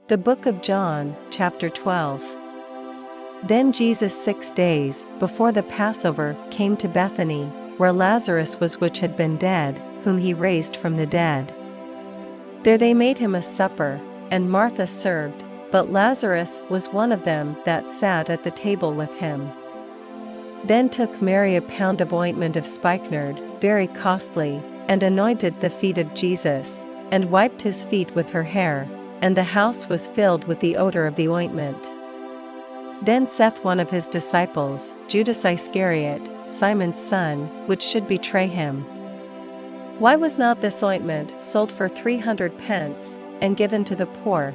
The book of John, chapter 12. Then Jesus 6 days before the Passover came to Bethany, where Lazarus was which had been dead, whom he raised from the dead. There they made him a supper, and Martha served, but Lazarus was one of them that sat at the table with him. Then took Mary a pound of ointment of spikenard, very costly, and anointed the feet of Jesus, and wiped his feet with her hair, and the house was filled with the odor of the ointment. Then saith one of his disciples, Judas Iscariot, Simon's son, which should betray him, Why was not this ointment sold for 300 pence, and given to the poor?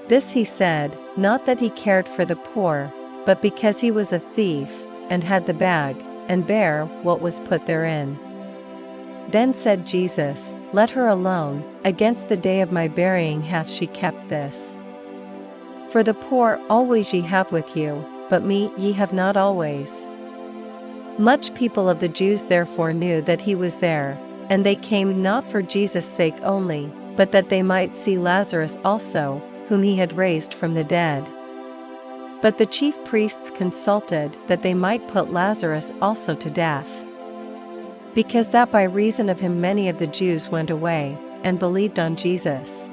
This he said, not that he cared for the poor, but because he was a thief, and had the bag, and bare what was put therein. Then said Jesus, Let her alone, against the day of my burying hath she kept this. For the poor always ye have with you, but me ye have not always. Much people of the Jews therefore knew that he was there, and they came not for Jesus' sake only, but that they might see Lazarus also, whom he had raised from the dead. But the chief priests consulted that they might put Lazarus also to death, because that by reason of him many of the Jews went away, and believed on Jesus.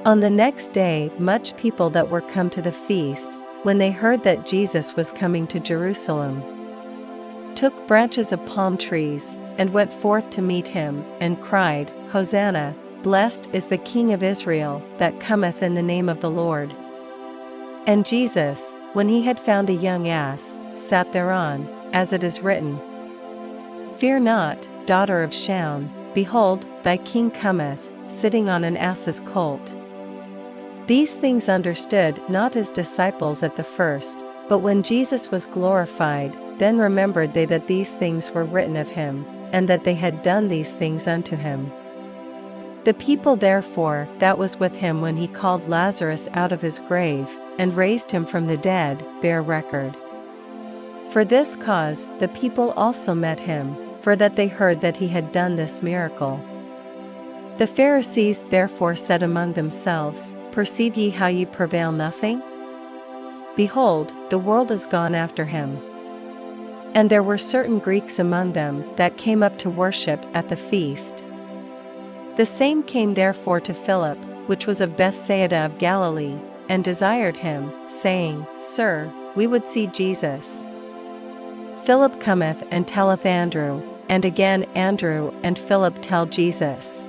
On the next day much people that were come to the feast, when they heard that Jesus was coming to Jerusalem, took branches of palm trees, and went forth to meet him, and cried, Hosanna, blessed is the King of Israel, that cometh in the name of the Lord. And Jesus, when he had found a young ass, sat thereon, as it is written, Fear not, daughter of Shaun, behold, thy king cometh, sitting on an ass's colt. These things understood not his disciples at the first, but when Jesus was glorified, then remembered they that these things were written of him, and that they had done these things unto him. The people therefore that was with him when he called Lazarus out of his grave, and raised him from the dead, bear record. For this cause the people also met him, for that they heard that he had done this miracle. The Pharisees therefore said among themselves, Perceive ye how ye prevail nothing? Behold, the world is gone after him. And there were certain Greeks among them that came up to worship at the feast. The same came therefore to Philip, which was of Bethsaida of Galilee, and desired him, saying, Sir, we would see Jesus. Philip cometh and telleth Andrew, and again Andrew and Philip tell Jesus.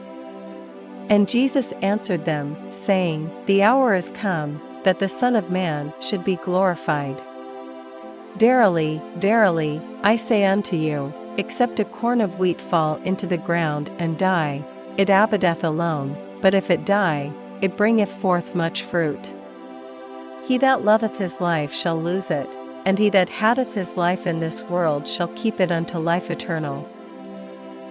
And Jesus answered them, saying, The hour is come, that the Son of Man should be glorified. Verily, verily, I say unto you, except a corn of wheat fall into the ground and die, it abideth alone, but if it die, it bringeth forth much fruit. He that loveth his life shall lose it, and he that hateth his life in this world shall keep it unto life eternal.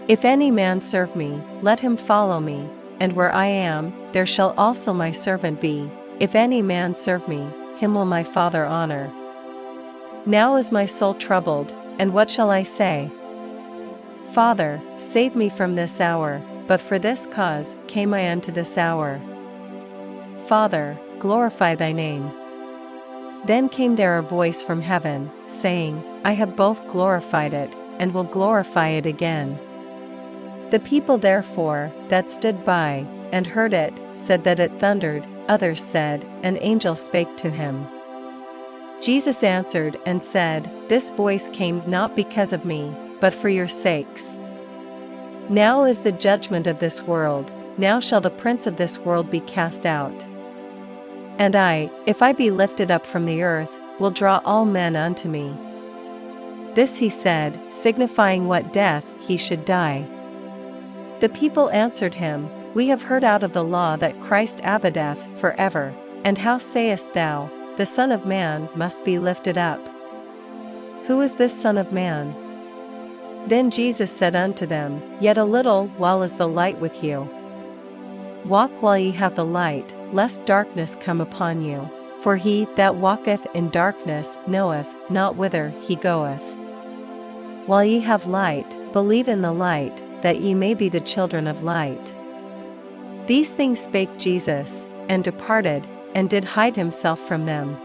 If any man serve me, let him follow me, and where I am, there shall also my servant be. If any man serve me, him will my Father honor. Now is my soul troubled, and what shall I say? Father, save me from this hour, but for this cause came I unto this hour. Father, glorify thy name. Then came there a voice from heaven, saying, I have both glorified it, and will glorify it again. The people therefore, that stood by, and heard it, said that it thundered, others said, an angel spake to him. Jesus answered and said, This voice came not because of me, but for your sakes. Now is the judgment of this world, now shall the prince of this world be cast out. And I, if I be lifted up from the earth, will draw all men unto me. This he said, signifying what death he should die. The people answered him, We have heard out of the law that Christ abideth forever, and how sayest thou, the Son of Man must be lifted up? Who is this Son of Man? Then Jesus said unto them, Yet a little while is the light with you. Walk while ye have the light, lest darkness come upon you, for he that walketh in darkness knoweth not whither he goeth. While ye have light, believe in the light, that ye may be the children of light. These things spake Jesus, and departed, and did hide himself from them.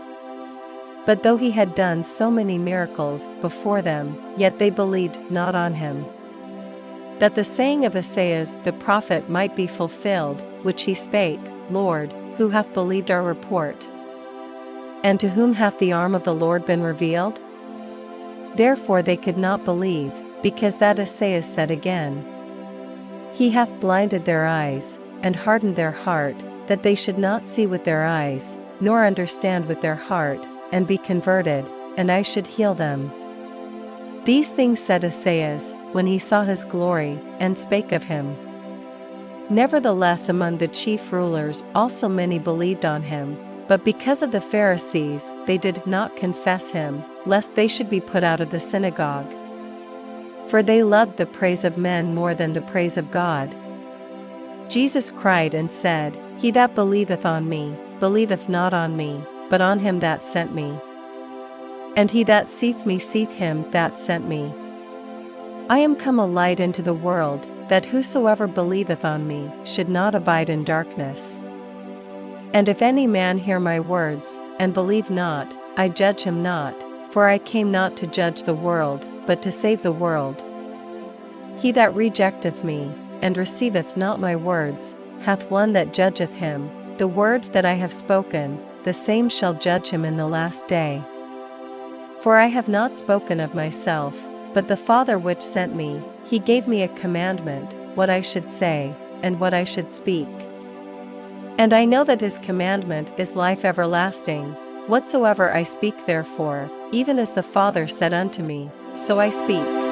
But though he had done so many miracles before them, yet they believed not on him. That the saying of Esaias the prophet might be fulfilled, which he spake, Lord, who hath believed our report? And to whom hath the arm of the Lord been revealed? Therefore they could not believe, because that Esaias said again, He hath blinded their eyes, and hardened their heart, that they should not see with their eyes, nor understand with their heart, and be converted, and I should heal them. These things said Esaias, when he saw his glory, and spake of him. Nevertheless among the chief rulers also many believed on him, but because of the Pharisees they did not confess him, lest they should be put out of the synagogue. For they loved the praise of men more than the praise of God. Jesus cried and said, He that believeth on me, believeth not on me, but on him that sent me. And he that seeth me seeth him that sent me. I am come a light into the world, that whosoever believeth on me should not abide in darkness. And if any man hear my words, and believe not, I judge him not, for I came not to judge the world, but to save the world. He that rejecteth me, and receiveth not my words, hath one that judgeth him. The word that I have spoken, the same shall judge him in the last day. For I have not spoken of myself, but the Father which sent me, he gave me a commandment, what I should say, and what I should speak. And I know that his commandment is life everlasting. Whatsoever I speak therefore, even as the Father said unto me, so I speak.